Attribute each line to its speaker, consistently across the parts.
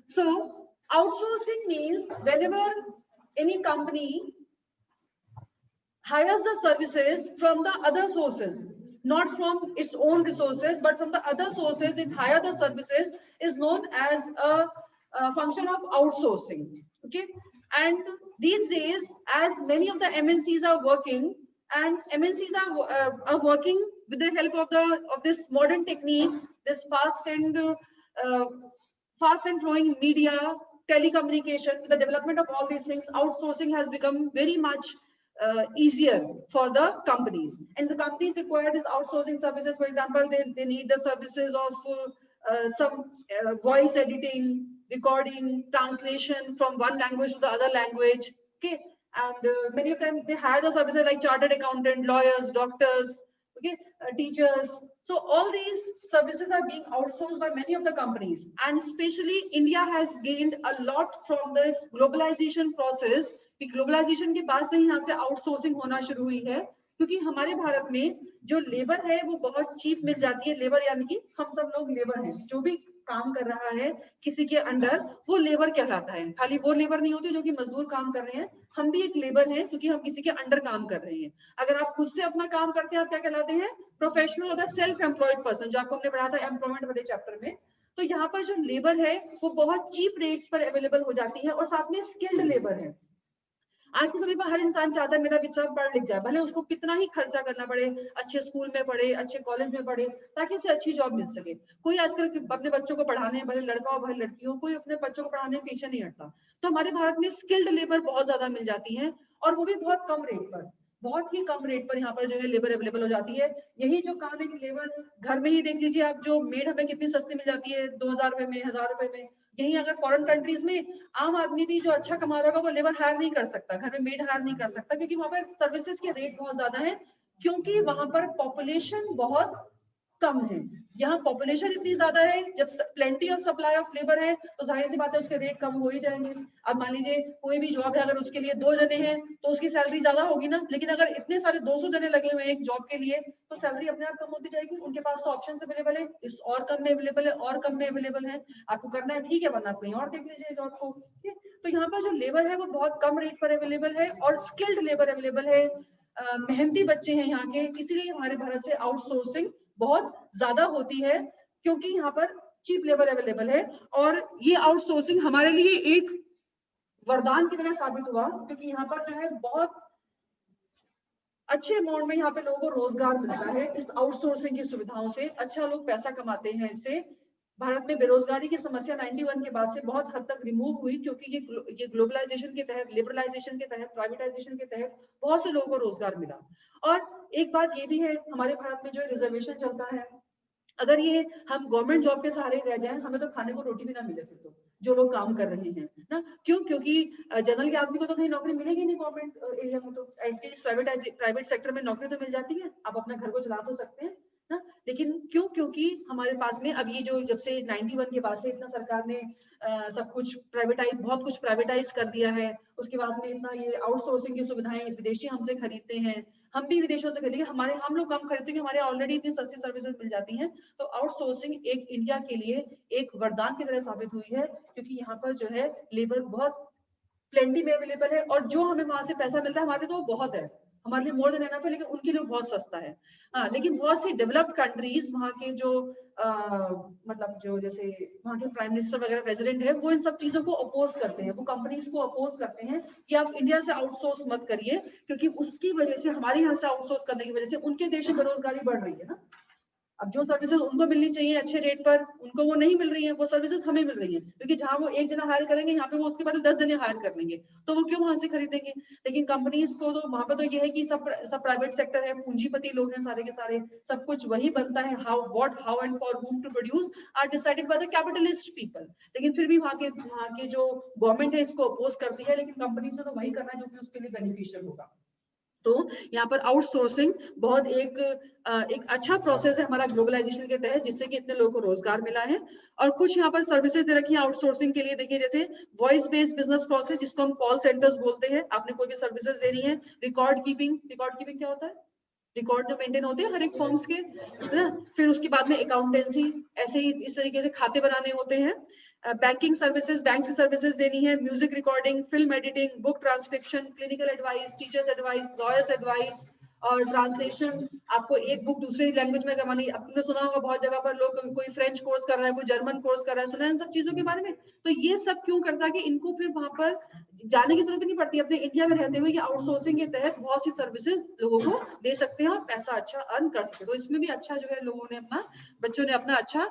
Speaker 1: So outsourcing means whenever any company hires the services from the other sources, not from its own resources, but from the other sources, it hire the services, is known as a function of outsourcing. Okay, and these days, as many of the MNCs are working, and MNCs are working with the help of this modern techniques, this fast and flowing media, telecommunication. With the development of all these things, outsourcing has become very much easier for the companies, and the companies require these outsourcing services. For example, they need the services of some voice editing, recording, translation from one language to the other language. Okay, and many of them they hire the services like chartered accountant, lawyers, doctors, okay, teachers. So all these services are being outsourced by many of the companies, and especially India has gained a lot from this globalization process कि globalisation के बाद से ही यहाँ से outsourcing होना शुरू हुई है, क्योंकि हमारे भारत में जो लेबर है वो बहुत चीप मिल जाती है. लेबर यानी कि हम सब लोग लेबर हैं, जो भी काम कर रहा है किसी के अंडर वो लेबर कहलाता है. खाली वो लेबर नहीं होती जो कि मजदूर काम कर रहे हैं, हम भी एक लेबर हैं क्योंकि हम किसी के अंडर काम कर रहे हैं. अगर आप खुद से अपना काम करते हैं आप क्या कहलाते हैं? प्रोफेशनल होता है, सेल्फ एम्प्लॉयड पर्सन, जो आपको हमने पढ़ा था एम्प्लॉयमेंट वाले चैप्टर में. तो यहाँ पर जो लेबर है वो बहुत चीप रेट्स पर अवेलेबल हो जाती है, और साथ में स्किल्ड लेबर है. आज के समय पर हर इंसान चाहता है मेरा बच्चा पढ़ लिख जाए, भले उसको कितना ही खर्चा करना पड़े, अच्छे स्कूल में पढ़े, अच्छे कॉलेज में पढ़े, ताकि उसे अच्छी जॉब मिल सके. कोई आजकल अपने बच्चों को पढ़ाने, भले लड़का हो भले लड़की हो, कोई अपने बच्चों को पढ़ाने में पीछे नहीं हटता. तो हमारे भारत में स्किल्ड लेबर बहुत ज्यादा मिल जाती है, और वो भी बहुत कम रेट पर, बहुत ही कम रेट पर यहाँ पर जो है लेबर अवेलेबल हो जाती है. यही जो काम है कि लेबर घर में ही देख लीजिए आप, जो मेड हमें कितनी सस्ती मिल जाती है, 2000 रुपए में, 1000 रुपए में. यही अगर फॉरेन कंट्रीज में आम आदमी भी जो अच्छा कमा रहा होगा वो लेबर हायर नहीं कर सकता, घर में मेड हायर नहीं कर सकता, क्योंकि वहां पर सर्विसेज के रेट बहुत ज्यादा है, क्योंकि वहां पर पॉपुलेशन बहुत कम है. यहाँ पॉपुलेशन इतनी ज्यादा है, जब plenty of supply of labour है तो जाहिर सी बात है उसके रेट कम हो ही जाएंगे. अब मान लीजिए कोई भी जॉब है, अगर उसके लिए 2 जने हैं तो उसकी सैलरी ज्यादा होगी ना, लेकिन अगर इतने सारे 200 जने लगे हुए हैं एक जॉब के लिए तो सैलरी अपने आप कम होती जाएगी. उनके पास तो ऑप्शन अवेलेबल है, इस और कम में अवेलेबल है, और कम में अवेलेबल है. आपको करना है ठीक है, वरना कहीं और देख लीजिए जॉब को. तो यहाँ पर जो लेबर है वो बहुत कम रेट पर अवेलेबल है, और स्किल्ड लेबर अवेलेबल है, मेहनती बच्चे हैं यहाँ के. इसीलिए हमारे भारत से आउटसोर्सिंग बहुत ज्यादा होती है, क्योंकि यहाँ पर चीप लेबर अवेलेबल है. और ये आउटसोर्सिंग हमारे लिए एक वरदान की तरह साबित हुआ, क्योंकि यहाँ पर जो है बहुत अच्छे अमाउंट में यहाँ पे लोगों को रोजगार मिलता है इस आउटसोर्सिंग की सुविधाओं से. अच्छा लोग पैसा कमाते हैं इससे. भारत में बेरोजगारी की समस्या 91 के बाद से बहुत हद तक रिमूव हुई, क्योंकि ये ग्लोबलाइजेशन के तहत, लिबरलाइजेशन के तहत, प्राइवेटाइजेशन के तहत बहुत से लोगों को रोजगार मिला. और एक बात ये भी है, हमारे भारत में जो रिजर्वेशन चलता है, अगर ये हम गवर्नमेंट जॉब के सहारे रह जाएं, हमें तो खाने को रोटी भी ना मिले फिर तो, जो लोग काम कर रहे हैं ना. क्यों? क्योंकि जनरल के आदमी को तो कहीं नौकरी मिलेगी नहीं गवर्नमेंट एरिया में, तो एटलीस्ट प्राइवेट सेक्टर में नौकरी तो मिल जाती है, आप अपना घर को चला तो सकते हैं ना. लेकिन क्यों? क्योंकि हमारे पास में अब ये जो जब से 91 के बाद से इतना सरकार ने सब कुछ प्राइवेटाइज, बहुत कुछ प्राइवेटाइज कर दिया है, उसके बाद में इतना ये आउटसोर्सिंग की सुविधाएं विदेशी हमसे खरीदते हैं, हम भी विदेशों से खरीदेंगे, हम लोग कम खरीदते हैं, हमारे ऑलरेडी इतनी सस्ती सर्विसेज मिल जाती हैं. तो आउटसोर्सिंग एक इंडिया के लिए एक वरदान की तरह साबित हुई है, क्योंकि यहाँ पर जो है लेबर बहुत प्लेंटी में अवेलेबल है, और जो हमें वहां से पैसा मिलता है हमारे तो बहुत है, हमारे लिए मोर देन एनफ है, लेकिन उनके लिए बहुत सस्ता है. हाँ, लेकिन बहुत सी डेवलप्ड कंट्रीज, वहाँ के जो मतलब जो जैसे वहाँ के प्राइम मिनिस्टर वगैरह प्रेसिडेंट है, वो इन सब चीजों को अपोज करते हैं, वो कंपनीज को अपोज करते हैं कि आप इंडिया से आउटसोर्स मत करिए, क्योंकि उसकी वजह से, हमारे यहाँ से आउटसोर्स करने की वजह से उनके देश में बेरोजगारी बढ़ रही है ना. अब जो सर्विसेज उनको मिलनी चाहिए अच्छे रेट पर, उनको वो नहीं मिल रही है, वो सर्विसेज हमें मिल रही है, क्योंकि जहां वो एक जना हायर करेंगे यहाँ पे वो उसके बाद 10 जने हायर कर लेंगे, तो वो क्यों वहां से खरीदेंगे. लेकिन कंपनीज को तो वहां पे तो ये है कि सब प्राइवेट सेक्टर है, पूंजीपति लोग हैं सारे के सारे, सब कुछ वही बनता है, how and for whom to produce are decided by the capitalist people. लेकिन फिर भी वहाँ के जो गवर्नमेंट है इसको अपोज करती है, लेकिन कंपनी से तो वही करना है जो कि उसके लिए बेनिफिशियल होगा. तो यहाँ पर आउटसोर्सिंग बहुत एक अच्छा प्रोसेस है हमारा ग्लोबलाइजेशन के तहत, जिससे कि इतने लोगों को रोजगार मिला है. और कुछ यहाँ पर सर्विसेज दे रखी है आउटसोर्सिंग के लिए. देखिए, जैसे वॉइस बेस्ड बिजनेस प्रोसेस, जिसको हम कॉल सेंटर्स बोलते हैं. आपने कोई भी सर्विसेज देनी है, रिकॉर्ड कीपिंग क्या होता है? रिकॉर्ड जो मेंटेन होते हैं हर एक फॉर्म्स के, है ना। फिर उसके बाद में अकाउंटेंसी, ऐसे ही इस तरीके से खाते बनाने होते हैं। बैंकिंग सर्विसेज, बैंक की सर्विसेज देनी है, music recording, film editing, book transcription, clinical advice, teachers advice, lawyers advice और ट्रांसलेशन। आपको एक बुक दूसरी लैंग्वेज में करवानी। आपने सुना होगा बहुत जगह पर लोग, कोई फ्रेंच कोर्स कर रहा है, कोई जर्मन कोर्स कर रहा है, सुना है इन सब चीजों के बारे में। तो ये सब क्यों करता है कि इनको फिर वहां पर जाने की जरूरत नहीं पड़ती, अपने इंडिया में रहते हुए ये आउटसोर्सिंग के तहत बहुत सी सर्विसेज लोगों को दे सकते हैं और पैसा अच्छा अर्न कर सकते हैं। तो इसमें भी अच्छा जो है लोगों ने अपना, बच्चों ने अपना अच्छा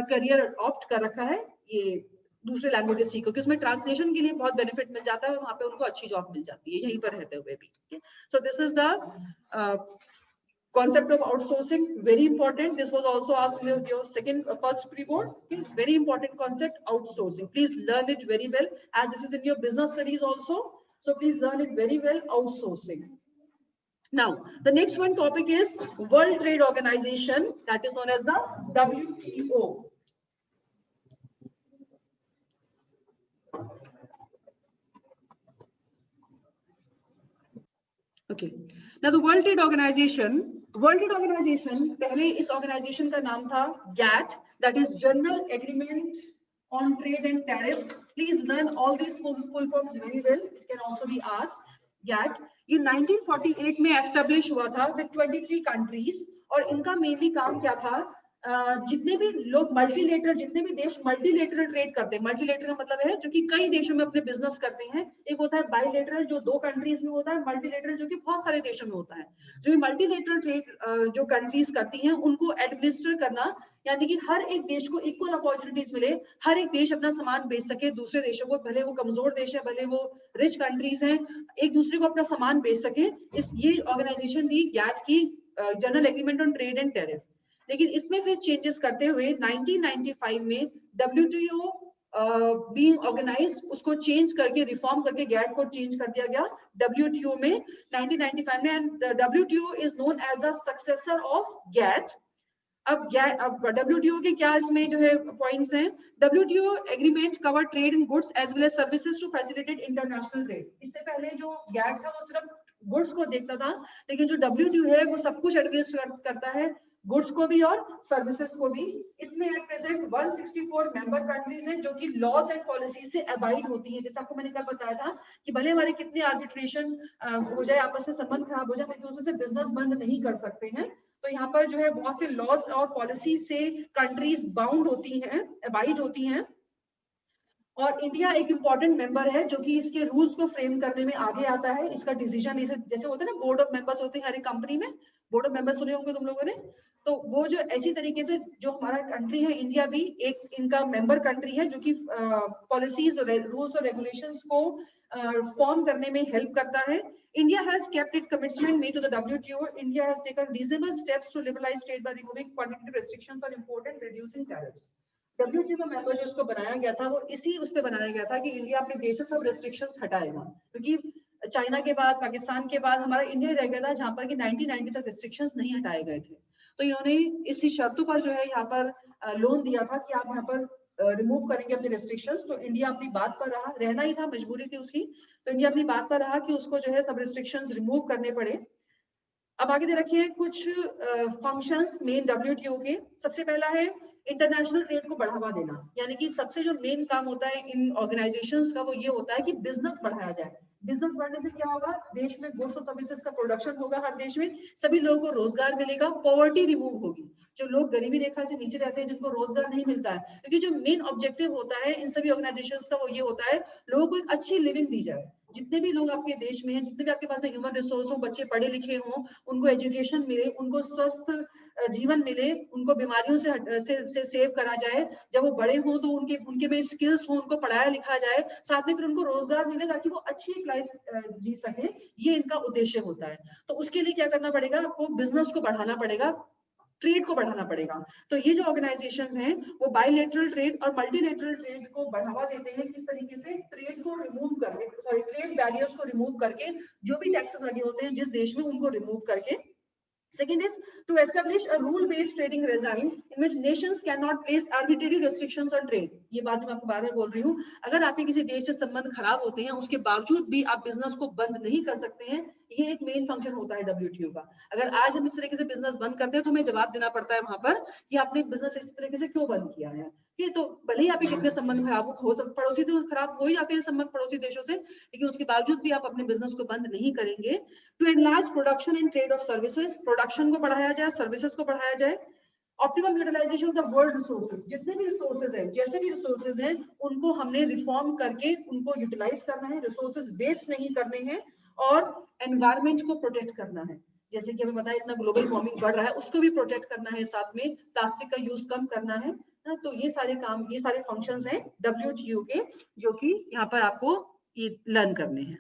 Speaker 1: करियर ऑप्ट कर रखा है, ये दूसरे लैंग्वेजेस सीखो, क्योंकि उसमें ट्रांसलेशन के लिए बहुत बेनिफिट मिल जाता है और वहां पे उनको अच्छी जॉब मिल जाती है यहीं पर रहते हुए भी। So this is the concept of outsourcing, very important. This was also asked in your first pre-board. Okay? Very important concept, outsourcing. Please learn it very well, as this is in your business studies also. So please learn it very well, outsourcing. Now, the next one topic is World Trade Organization, that is known as the WTO. Okay. Now the World Trade Organization पहले इस organisation का नाम था GATT, that is General Agreement on Trade and Tariff. Please learn all these full forms very well. It can also be asked. GATT ये 1948 में establish हुआ था with 23 countries और इनका मेनली काम क्या था, जितने भी लोग मल्टीलेटरल, जितने भी देश मल्टीलेटरल ट्रेड करते हैं, मल्टीलेटरल मतलब है जो कि कई देशों में अपने बिजनेस करते हैं। एक होता है बाइलेटरल जो 2 कंट्रीज में होता है, मल्टीलेटरल जो कि बहुत सारे देशों में होता है। जो ये मल्टीलेटरल ट्रेड जो कंट्रीज करती हैं उनको एडमिनिस्टर करना, यानी कि हर एक देश को इक्वल अपॉर्चुनिटीज मिले, हर एक देश अपना सामान बेच सके दूसरे देशों को, भले वो कमजोर देश है, भले वो रिच कंट्रीज हैं, एक दूसरे को अपना सामान बेच सके। ये ऑर्गेनाइजेशन थी GATT की, General Agreement on Trade and Tariff. लेकिन इसमें फिर चेंजेस करते हुए 1995 में WTO बीइंग ऑर्गेनाइज्ड, उसको चेंज करके रिफॉर्म करके GATT को चेंज कर दिया गया WTO में 1995 में। And WTO is known as the successor of GATT। अब WTO के क्या इसमें जो है पॉइंट्स हैं, WTO agreement cover trade in goods as well as services to facilitate international trade. इससे पहले जो GATT था वो सिर्फ गुड्स को देखता था, लेकिन जो WTO है वो सब कुछ एडमिनिस्टर करता है, गुड्स को भी और सर्विसेज को भी। इसमें एट प्रेजेंट 164 मेंबर कंट्रीज हैं जो कि लॉज एंड पॉलिसी से अबाइड होती हैं। जैसे आपको मैंने कल बताया था कि भले हमारे कितने आर्बिट्रेशन हो जाए, आपस में संबंध खराब हो जाए, एक दूसरे से बिजनेस बंद नहीं कर सकते हैं। तो यहाँ पर जो है बहुत से लॉज और पॉलिसी से कंट्रीज बाउंड होती हैं, अबाइड होती हैं। और इंडिया एक इंपॉर्टेंट मेंबर है जो कि इसके रूल्स को फ्रेम करने में आगे आता है। इसका डिसीजन जैसे होता है ना, बोर्ड ऑफ मेंबर्स होते हैं हर एक कंपनी में, बोर्ड ऑफ मेंबर्स सुने होंगे तुम लोगों ने। तो वो जो ऐसी तरीके से जो हमारा कंट्री है, इंडिया भी एक इनका मेंबर कंट्री है जो कि पॉलिसीज, रूल्स और रेगुलेशंस को फॉर्म करने में हेल्प करता है। India has kept its commitment made to the WTO. India has taken reasonable steps to liberalize trade by removing quantitative restrictions on import and reducing tariffs. WTO का member जो इसको बनाया गया था वो इसी उस पे बनाया गया था कि इंडिया अपने देश से सब रेस्ट्रिक्शंस हटाएगा, क्योंकि चाइना के बाद, पाकिस्तान के बाद हमारा इंडिया रह गया था जहां पर कि 1990 तक रेस्ट्रिक्शंस नहीं हटाए गए थे। तो इन्होंने इसी शर्तों पर जो है यहाँ पर लोन दिया था कि आप यहाँ पर रिमूव करेंगे अपने रेस्ट्रिक्शंस। तो इंडिया अपनी बात पर रहा, रहना ही था, मजबूरी थी उसकी। तो इंडिया अपनी बात पर रहा कि उसको जो है सब रेस्ट्रिक्शंस रिमूव करने पड़े। अब आगे दे रखिए कुछ फंक्शंस मेन WTO के। सबसे पहला है इंटरनेशनल ट्रेड को बढ़ावा देना, यानी कि सबसे जो मेन काम होता है इन ऑर्गेनाइजेशंस का वो ये होता है कि बिजनेस बढ़ाया जाए। बिजनेस बढ़ने से क्या होगा, देश में गुड्स और सर्विसेज का प्रोडक्शन होगा, हर देश में सभी लोगों को रोजगार मिलेगा, पॉवर्टी रिमूव होगी। जो लोग गरीबी रेखा से नीचे रहते हैं, जिनको रोजगार नहीं मिलता है, क्योंकि जो मेन ऑब्जेक्टिव होता है इन सभी ऑर्गेनाइजेशंस का वो ये होता है लोगों को एक अच्छी लिविंग दी जाए। जितने भी लोग आपके देश में हैं, जितने भी आपके पास में ह्यूमन रिसोर्स हो, बच्चे पढ़े लिखे हों, उनको एजुकेशन मिले, उनको स्वस्थ जीवन मिले, उनको बीमारियों से सेव करा जाए। जब वो बड़े हों तो उनके में स्किल्स हो, उनको पढ़ाया लिखा जाए, साथ में फिर उनको रोजगार मिले ताकि वो अच्छी एक लाइफ जी सके। ये इनका उद्देश्य होता है। तो उसके लिए क्या करना पड़ेगा, आपको बिजनेस को बढ़ाना पड़ेगा, ट्रेड को बढ़ाना पड़ेगा। तो ये जो ऑर्गेनाइजेशंस हैं वो बायलैटरल ट्रेड और मल्टीलैटरल ट्रेड को बढ़ावा देते हैं। किस तरीके से, ट्रेड को रिमूव करके, सॉरी ट्रेड बैरियर्स को रिमूव करके, जो भी टैक्सेस लगे होते हैं जिस देश में, उनको रिमूव करके Second is to establish a rule-based trading regime in which nations cannot place arbitrary restrictions on trade. ये बात मैं आपको बार-बार बोल रही हूँ, अगर आपके किसी देश से संबंध खराब होते हैं, उसके बावजूद भी आप बिजनेस को बंद नहीं कर सकते हैं, ये एक मेन फंक्शन होता है WTO का। अगर आज हम इस तरीके से बिजनेस बंद करते हैं तो हमें जवाब देना पड़ता है वहां पर कि आपने बिजनेस इस तरीके से क्यों बंद किया है। ये तो भले ही आपके कितने संबंध खराब हो सकते, पड़ोसी तो खराब हो ही जाते हैं संबंध पड़ोसी देशों से, लेकिन उसके बावजूद भी आप अपने बिजनेस को बंद नहीं करेंगे। To enlarge production and trade of services, production को बढ़ाया जाए, सर्विसेज को बढ़ाया जाए। Optimum utilisation of the world resources, जितने भी रिसोर्सेज हैं, जैसे भी रिसोर्सेज हैं, उनको हमने रिफॉर्म करके उनको यूटिलाइज करना है, रिसोर्सेज वेस्ट नहीं करने हैं और एनवायरमेंट को प्रोटेक्ट करना है। जैसे कि हमें पता है इतना ग्लोबल वार्मिंग बढ़ रहा है, उसको भी प्रोटेक्ट करना है, साथ में प्लास्टिक का यूज कम करना है। तो ये सारे काम, ये सारे फंक्शंस हैं WTO के, जो कि यहाँ पर आपको ये लर्न करने हैं।